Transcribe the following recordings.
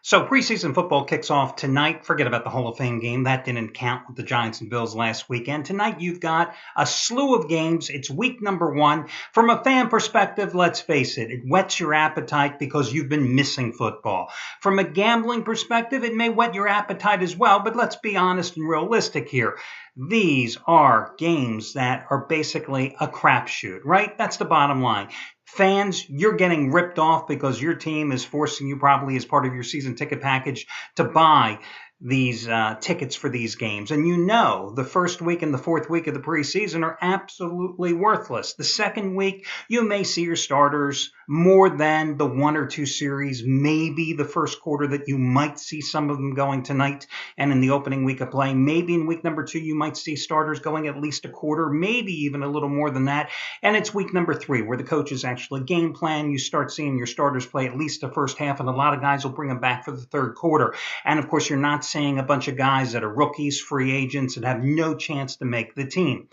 So preseason football kicks off tonight. Forget about the Hall of Fame game. That didn't count with the Giants and Bills last weekend. Tonight you've got a slew of games. It's week number 1. From a fan perspective, let's face it, it whets your appetite because you've been missing football. From a gambling perspective, it may whet your appetite as well, but let's be honest and realistic here. These are games that are basically a crapshoot, right? That's the bottom line. Fans, you're getting ripped off because your team is forcing you, probably as part of your season ticket package, to buy these tickets for these games. And you know the first week and the fourth week of the preseason are absolutely worthless. The second week, you may see your starters more than the 1 or 2 series, maybe the first quarter that you might see some of them going tonight and in the opening week of play. Maybe in week number 2, you might see starters going at least a quarter, maybe even a little more than that. And it's week number 3 where the coaches actually game plan. You start seeing your starters play at least the first half, and a lot of guys will bring them back for the third quarter. And of course, you're not seeing a bunch of guys that are rookies, free agents, and have no chance to make the team.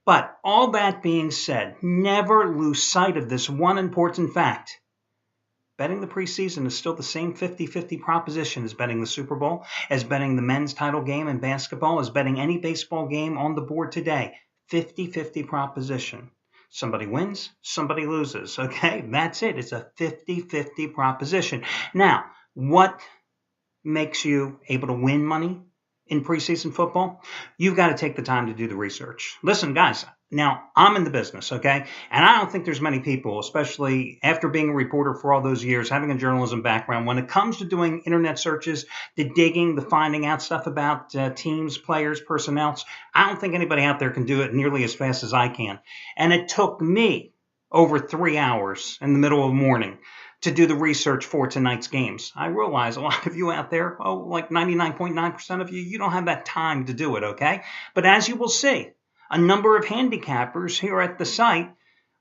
But all that being said, never lose sight of this one important fact. Betting the preseason is still the same 50-50 proposition as betting the Super Bowl, as betting the men's title game in basketball, as betting any baseball game on the board today. 50-50 proposition. Somebody wins, somebody loses, okay? That's it. It's a 50-50 proposition. Now, what makes you able to win money in preseason football? You've got to take the time to do the research. Listen, guys, now I'm in the business, okay? And I don't think there's many people, especially after being a reporter for all those years, having a journalism background, when it comes to doing internet searches, the digging, the finding out stuff about teams, players, personnel, I don't think anybody out there can do it nearly as fast as I can. And it took me over 3 hours in the middle of the morning to do the research for tonight's games. I realize a lot of you out there, like 99.9% of you, you don't have that time to do it, okay? But as you will see, a number of handicappers here at the site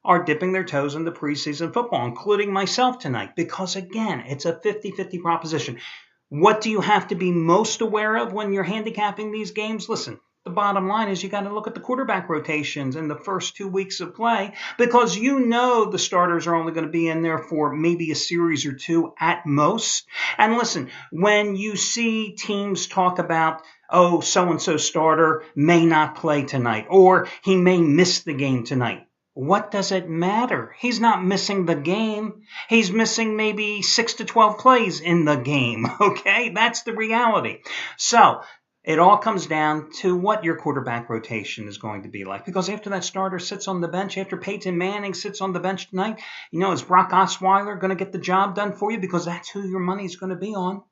are dipping their toes into preseason football, including myself tonight, because again, it's a 50-50 proposition. What do you have to be most aware of when you're handicapping these games? Listen, the bottom line is you got to look at the quarterback rotations in the first 2 weeks of play, because you know the starters are only going to be in there for maybe a series or 2 at most. And listen, when you see teams talk about, oh, so-and-so starter may not play tonight, or he may miss the game tonight, what does it matter? He's not missing the game. He's missing maybe 6 to 12 plays in the game, okay? That's the reality. So it all comes down to what your quarterback rotation is going to be like. Because after that starter sits on the bench, after Peyton Manning sits on the bench tonight, is Brock Osweiler going to get the job done for you? Because that's who your money's going to be on,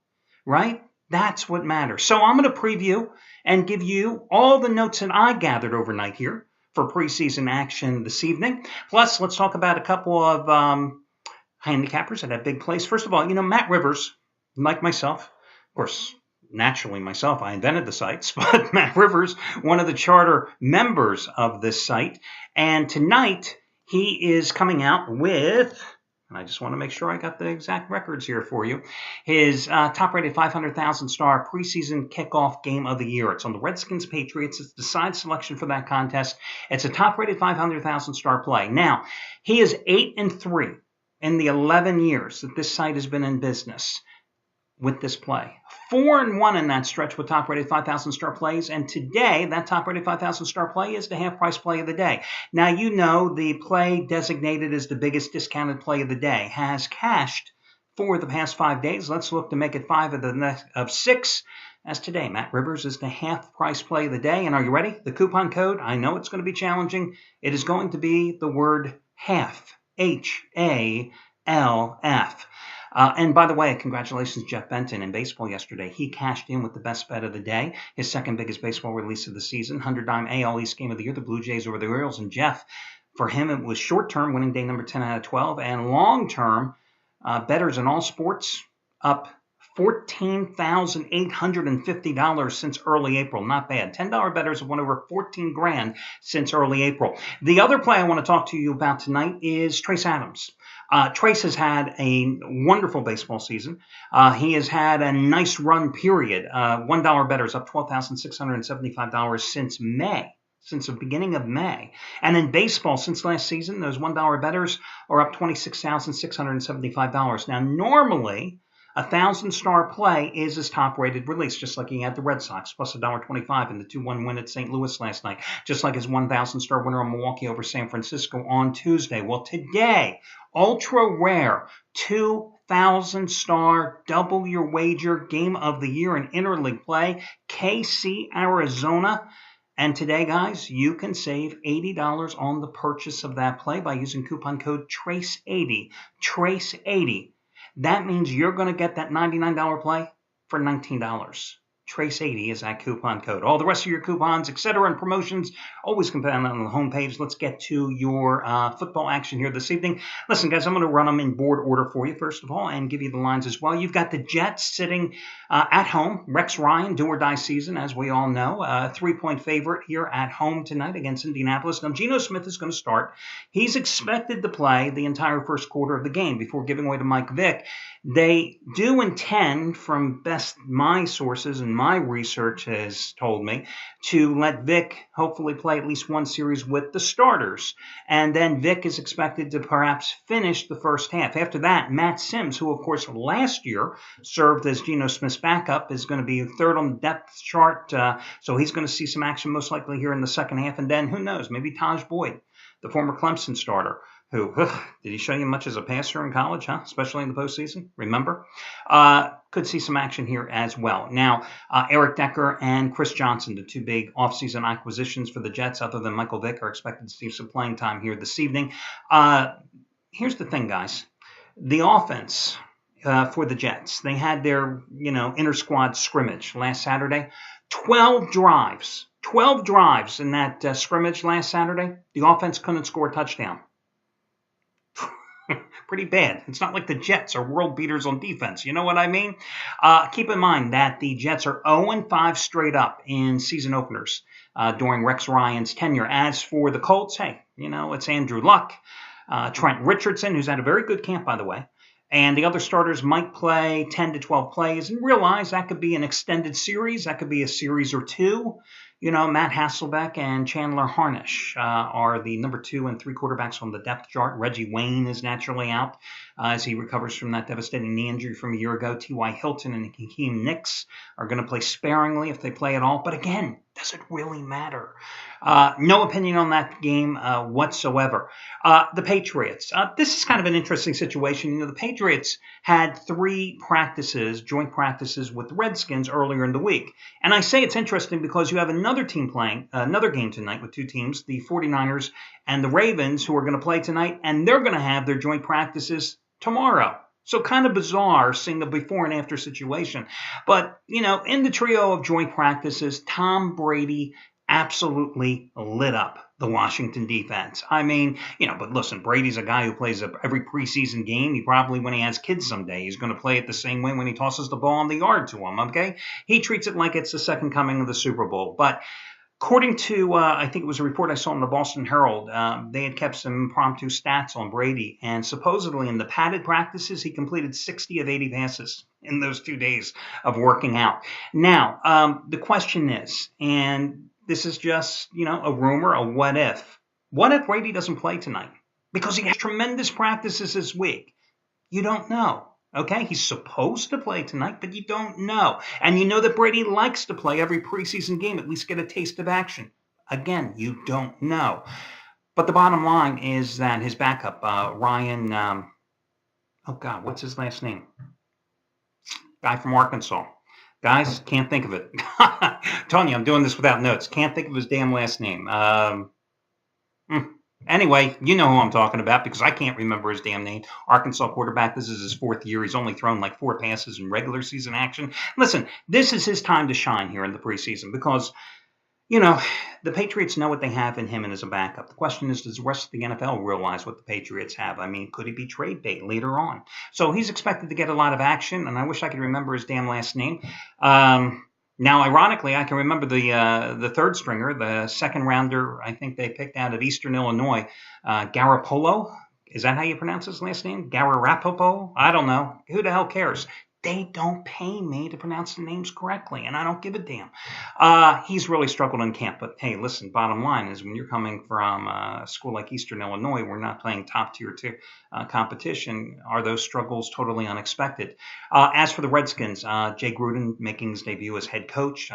right? That's what matters. So I'm going to preview and give you all the notes that I gathered overnight here for preseason action this evening. Plus, let's talk about a couple of handicappers at that big place. First of all, Matt Rivers, like myself, of course, naturally myself, I invented the sites, but Matt Rivers, one of the charter members of this site. And tonight, he is coming out with, and I just want to make sure I got the exact records here for you, his top-rated 500,000-star preseason kickoff game of the year. It's on the Redskins Patriots. It's the side selection for that contest. It's a top-rated 500,000-star play. Now, he is 8-3 in the 11 years that this site has been in business with this play. 4-1 in that stretch with top-rated 5,000-star plays, and today that top-rated 5,000-star play is the half-price play of the day. Now, the play designated as the biggest discounted play of the day has cashed for the past 5 days. Let's look to make it 5 of 6. As today, Matt Rivers is the half-price play of the day, and are you ready? The coupon code, I know it's going to be challenging. It is going to be the word HALF, H-A-L-F. And by the way, congratulations, Jeff Benton in baseball yesterday. He cashed in with the best bet of the day, his second biggest baseball release of the season, 100-dime AL East game of the year, the Blue Jays over the Orioles. And Jeff, for him, it was short-term, winning day number 10 out of 12, and long-term, bettors in all sports up $14,850 since early April. Not bad. $10 bettors have won over $14,000 since early April. The other play I want to talk to you about tonight is Trace Adams. Trace has had a wonderful baseball season. He has had a nice run period. $1 bettors up $12,675 since May. Since the beginning of May. And in baseball, since last season, those $1 bettors are up $26,675. Now, normally, 1,000-star play is his top-rated release, just like he had the Red Sox, plus $1.25 in the 2-1 win at St. Louis last night, just like his 1,000-star winner on Milwaukee over San Francisco on Tuesday. Well, today, ultra rare, 2,000-star double your wager game of the year in interleague play, KC, Arizona. And today, guys, you can save $80 on the purchase of that play by using coupon code TRACE80. TRACE80. That means you're going to get that $99 play for $19. Trace80 is that coupon code. All the rest of your coupons, etc., and promotions always can be found on the homepage. Let's get to your football action here this evening. Listen, guys, I'm going to run them in board order for you, first of all, and give you the lines as well. You've got the Jets sitting at home. Rex Ryan, do-or-die season, as we all know. 3-point favorite here at home tonight against Indianapolis. Now, Geno Smith is going to start. He's expected to play the entire first quarter of the game before giving way to Mike Vick. They do intend, from best my sources and my research has told me, to let Vick hopefully play at least one series with the starters. And then Vick is expected to perhaps finish the first half. After that, Matt Sims, who of course last year served as Geno Smith's backup, is going to be third on the depth chart. So he's going to see some action most likely here in the second half. And then who knows, maybe Taj Boyd, the former Clemson starter, who, did he show you much as a passer in college, huh? Especially in the postseason, remember? Could see some action here as well. Now, Eric Decker and Chris Johnson, the two big offseason acquisitions for the Jets, other than Michael Vick, are expected to see some playing time here this evening. Here's the thing, guys. The offense for the Jets, they had their, inter-squad scrimmage last Saturday. 12 drives in that scrimmage last Saturday. The offense couldn't score a touchdown. Pretty bad. It's not like the Jets are world beaters on defense. You know what I mean? Keep in mind that the Jets are 0-5 straight up in season openers during Rex Ryan's tenure. As for the Colts, hey, it's Andrew Luck, Trent Richardson, who's had a very good camp, by the way, and the other starters might play 10 to 12 plays, and realize that could be an extended series. That could be a series or two. Matt Hasselbeck and Chandler Harnish are the number 2 and 3 quarterbacks on the depth chart. Reggie Wayne is naturally out as he recovers from that devastating knee injury from a year ago. T.Y. Hilton and Hakeem Nicks are going to play sparingly if they play at all. But again, does it really matter? No opinion on that game whatsoever. The Patriots. This is kind of an interesting situation. The Patriots had 3 joint practices with the Redskins earlier in the week. And I say it's interesting because you have another team playing, another game tonight with 2 teams, the 49ers and the Ravens, who are going to play tonight, and they're going to have their joint practices tomorrow. So kind of bizarre seeing the before and after situation. But, in the trio of joint practices, Tom Brady absolutely lit up the Washington defense. I mean, but listen, Brady's a guy who plays every preseason game. He probably, when he has kids someday, he's going to play it the same way when he tosses the ball on the yard to him, okay? He treats it like it's the second coming of the Super Bowl. But according to, I think it was a report I saw in the Boston Herald, they had kept some impromptu stats on Brady, and supposedly in the padded practices, he completed 60 of 80 passes in those 2 days of working out. Now, the question is, and this is just, a rumor, a what if. What if Brady doesn't play tonight? Because he has tremendous practices this week. You don't know. Okay, he's supposed to play tonight, but you don't know. And you know that Brady likes to play every preseason game, at least get a taste of action. Again, you don't know. But the bottom line is that his backup, Ryan, what's his last name? Guy from Arkansas. Guys, can't think of it. Telling you, I'm doing this without notes. Can't think of his damn last name. Anyway, you know who I'm talking about because I can't remember his damn name. Arkansas quarterback. This is his 4th year. He's only thrown like 4 passes in regular season action. Listen, this is his time to shine here in the preseason because, the Patriots know what they have in him and as a backup. The question is, does the rest of the NFL realize what the Patriots have? I mean, could he be trade bait later on? So he's expected to get a lot of action, and I wish I could remember his damn last name. Now, ironically, I can remember the third stringer, the second rounder, I think they picked out of Eastern Illinois, Garoppolo. Is that how you pronounce his last name? Garoppolo? I don't know. Who the hell cares? they don't pay me to pronounce the names correctly, and I don't give a damn. He's really struggled in camp, but hey, listen, bottom line is when you're coming from a school like Eastern Illinois, we're not playing top tier two competition. Are those struggles totally unexpected? As for the Redskins, Jay Gruden making his debut as head coach.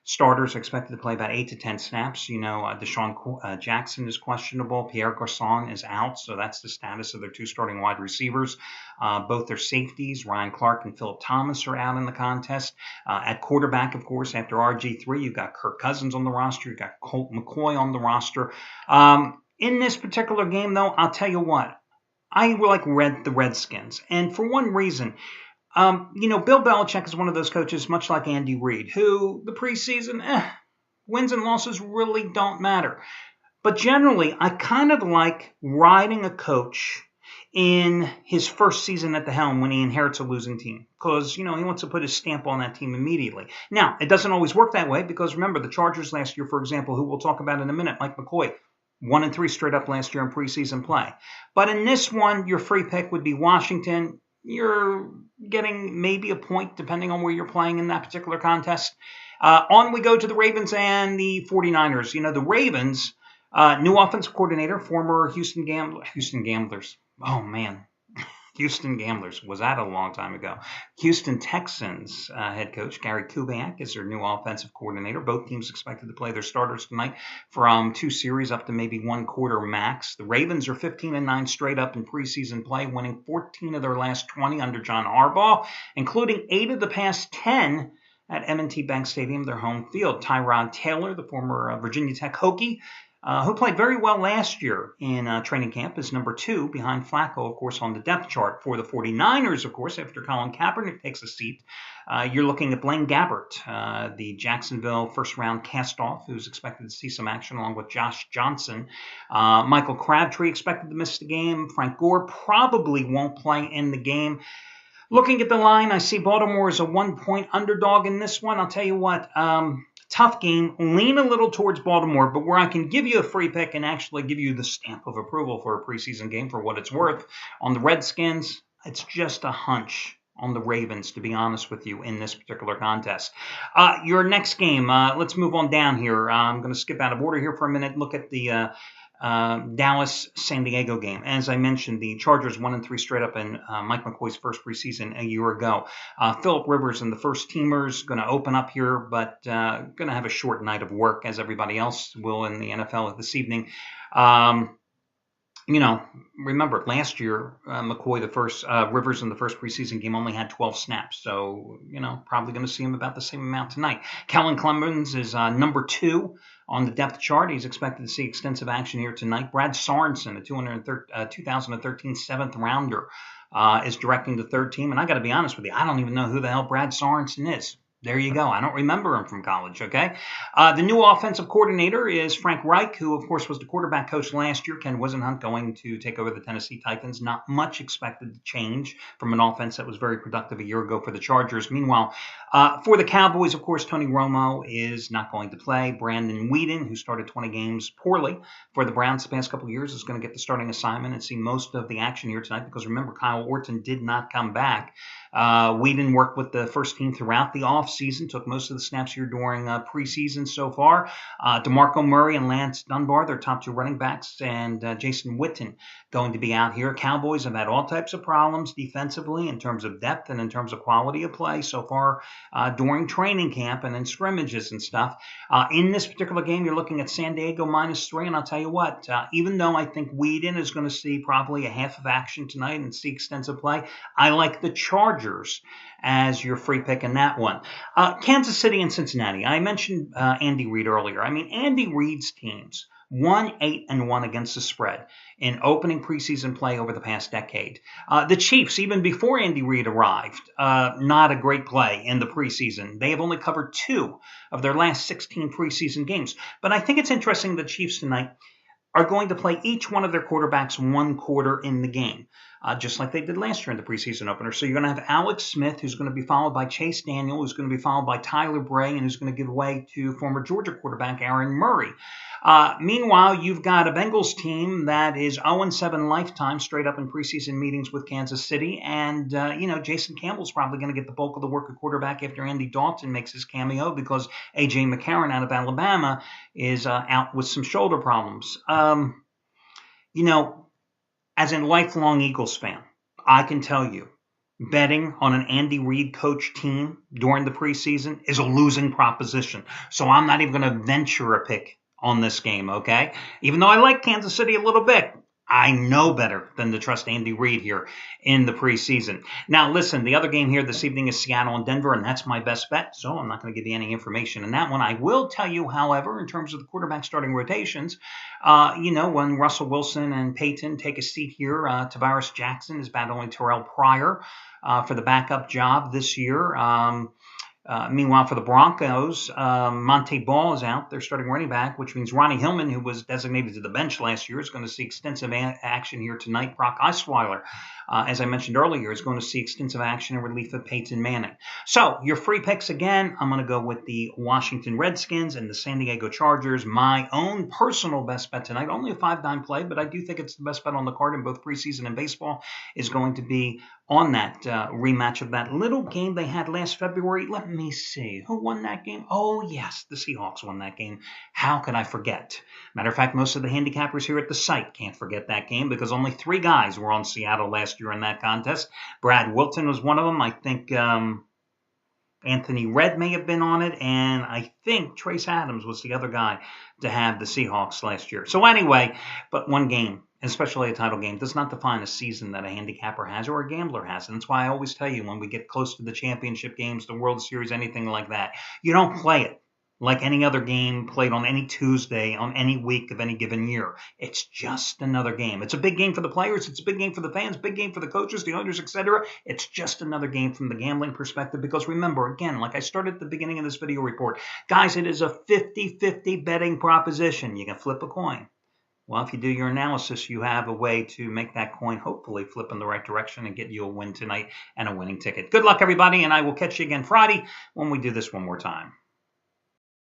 Starters are expected to play about 8 to 10 snaps. Deshaun Jackson is questionable. Pierre Garçon is out, so that's the status of their two starting wide receivers. Both their safeties, Ryan Clark and Phillip Thomas, are out in the contest. At quarterback, of course, after RG3, you've got Kirk Cousins on the roster. You've got Colt McCoy on the roster. In this particular game, though, I'll tell you what. I the Redskins, and for one reason. Bill Belichick is one of those coaches, much like Andy Reid, who the preseason, wins and losses really don't matter. But generally, I kind of like riding a coach in his first season at the helm when he inherits a losing team because, he wants to put his stamp on that team immediately. Now, it doesn't always work that way because remember, the Chargers last year, for example, who we'll talk about in a minute, Mike McCoy, 1-3 straight up last year in preseason play. But in this one, your free pick would be Washington. You're getting maybe a point depending on where you're playing in that particular contest. On we go to the Ravens and the 49ers. The Ravens, new offensive coordinator, former Houston Gamblers. Oh, man. Houston Gamblers. Was that a long time ago? Houston Texans head coach Gary Kubiak is their new offensive coordinator. Both teams expected to play their starters tonight from 2 series up to maybe 1 quarter max. The Ravens are 15-9 straight up in preseason play, winning 14 of their last 20 under John Harbaugh, including 8 of the past 10 at M&T Bank Stadium, their home field. Tyrod Taylor, the former Virginia Tech Hokie, who played very well last year in training camp, is number 2 behind Flacco, of course, on the depth chart. For the 49ers, of course, after Colin Kaepernick takes a seat, you're looking at Blaine Gabbert, the Jacksonville first-round cast-off, who's expected to see some action along with Josh Johnson. Michael Crabtree expected to miss the game. Frank Gore probably won't play in the game. Looking at the line, I see Baltimore as a 1-point underdog in this one. I'll tell you what, tough game. Lean a little towards Baltimore, but where I can give you a free pick and actually give you the stamp of approval for a preseason game for what it's worth. On the Redskins, it's just a hunch on the Ravens, to be honest with you, in this particular contest. Your next game, let's move on down here. I'm going to skip out of order here for a minute. Look at the Dallas-San Diego game. As I mentioned, the Chargers 1-3 straight up in Mike McCoy's first preseason a year ago. Phillip Rivers and the first teamers going to open up here, but going to have a short night of work as everybody else will in the NFL this evening. Remember last year, Rivers in the first preseason game only had 12 snaps. So, probably going to see him about the same amount tonight. Kellen Clemens is number 2 on the depth chart. He's expected to see extensive action here tonight. Brad Sorensen, a 2013 7th rounder, is directing the third team. And I got to be honest with you, I don't even know who the hell Brad Sorensen is. There you go. I don't remember him from college, okay? The new offensive coordinator is Frank Reich, who, of course, was the quarterback coach last year. Ken Wisenhunt going to take over the Tennessee Titans. Not much expected to change from an offense that was very productive a year ago for the Chargers. Meanwhile, for the Cowboys, of course, Tony Romo is not going to play. Brandon Weeden, who started 20 games poorly for the Browns the past couple of years, is going to get the starting assignment and see most of the action here tonight because, remember, Kyle Orton did not come back. Weeden worked with the first team throughout the offseason, took most of the snaps here during preseason so far. DeMarco Murray and Lance Dunbar, their top 2 running backs, and Jason Witten going to be out here. Cowboys have had all types of problems defensively in terms of depth and in terms of quality of play so far during training camp and in scrimmages and stuff. In this particular game, you're looking at San Diego -3, and I'll tell you what, even though I think Weeden is going to see probably a half of action tonight and see extensive play, I like the Chargers as your free pick in that one. Kansas City and Cincinnati. I mentioned Andy Reid earlier. I mean, Andy Reid's teams won 8-1 against the spread in opening preseason play over the past decade. The Chiefs, even before Andy Reid arrived, not a great play in the preseason. They have only covered 2 of their last 16 preseason games. But I think it's interesting the Chiefs tonight are going to play each one of their quarterbacks 1 quarter in the game. just like they did last year in the preseason opener. So you're going to have Alex Smith, who's going to be followed by Chase Daniel, who's going to be followed by Tyler Bray, and who's going to give way to former Georgia quarterback Aaron Murray. Meanwhile, you've got a Bengals team that is 0-7 lifetime straight up in preseason meetings with Kansas City. And, Jason Campbell's probably going to get the bulk of the work at quarterback after Andy Dalton makes his cameo because A.J. McCarron out of Alabama is out with some shoulder problems. As a lifelong Eagles fan, I can tell you, betting on an Andy Reid coach team during the preseason is a losing proposition. So I'm not even going to venture a pick on this game, okay? Even though I like Kansas City a little bit, I know better than to trust Andy Reid here in the preseason. Now, listen, the other game here this evening is Seattle and Denver, and that's my best bet, so I'm not going to give you any information in that one. I will tell you, however, in terms of the quarterback starting rotations, when Russell Wilson and Peyton take a seat here, Tavares Jackson is battling Terrell Pryor for the backup job this year. Meanwhile, for the Broncos, Monte Ball is out. They're starting running back, which means Ronnie Hillman, who was designated to the bench last year, is going to see extensive action here tonight. Brock Osweiler, as I mentioned earlier, is going to see extensive action in relief of Peyton Manning. So your free picks again, I'm going to go with the Washington Redskins and the San Diego Chargers. My own personal best bet tonight, only a 5-9 play, but I do think it's the best bet on the card in both preseason and baseball, is going to be on that rematch of that little game they had last February. Let me see. Who won that game? Oh, yes, the Seahawks won that game. How could I forget? Matter of fact, most of the handicappers here at the site can't forget that game because only 3 guys were on Seattle last year in that contest. Brad Wilton was one of them. I think Anthony Redd may have been on it, and I think Trace Adams was the other guy to have the Seahawks last year. So anyway, but one game, especially a title game, does not define a season that a handicapper has or a gambler has. And that's why I always tell you when we get close to the championship games, the World Series, anything like that, you don't play it like any other game played on any Tuesday, on any week of any given year. It's just another game. It's a big game for the players. It's a big game for the fans, big game for the coaches, the owners, etc. It's just another game from the gambling perspective because remember, again, like I started at the beginning of this video report, guys, it is a 50-50 betting proposition. You can flip a coin. Well, if you do your analysis, you have a way to make that coin hopefully flip in the right direction and get you a win tonight and a winning ticket. Good luck, everybody, and I will catch you again Friday when we do this one more time.